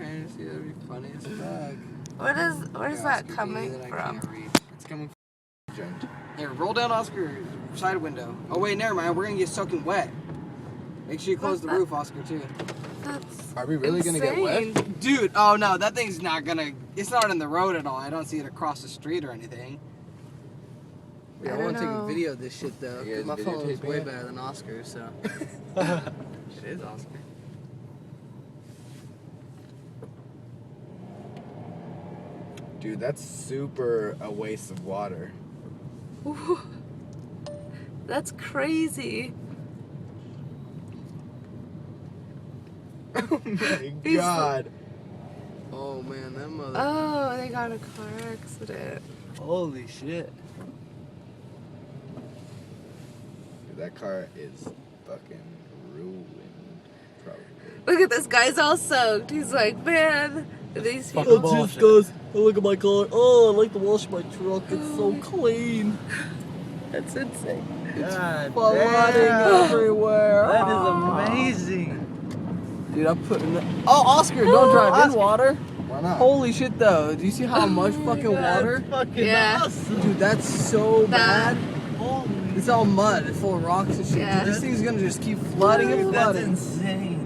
transparency. That'd be funny as fuck. Where's that coming from? It's coming from hydrant. Here, roll down Oscar side window. Oh wait, never mind. We're gonna get soaking wet. Make sure you close the roof, Oscar, too. That's Are we really insane. gonna get wet? Dude, oh no, that thing's not gonna... It's not in the road at all. I don't see it across the street or anything. Yeah, I want to take a video of this shit, though. Because my phone is way better than Oscar's, so... It is Oscar. Dude, that's super a waste of water. Ooh, that's crazy. Oh my god. Oh man, that mother... Oh, they got a car accident. Holy shit. Dude, that car is fucking ruined. Probably. Look at this guy's all soaked. He's like, man, these Fucking people. bullshit. Goes, oh, look at my car. Oh, I like to wash my truck. It's so clean. That's insane. God, flooding everywhere. That is amazing. Dude, I'm putting... Oh, Oscar, don't drive in water. Why not? Holy shit, though. Do you see how much fucking water? Fucking Yeah. awesome. Dude, that's so bad. Holy It's all mud. It's full of rocks and shit. Yeah. Dude, this thing's gonna just keep flooding and That's flooding. insane.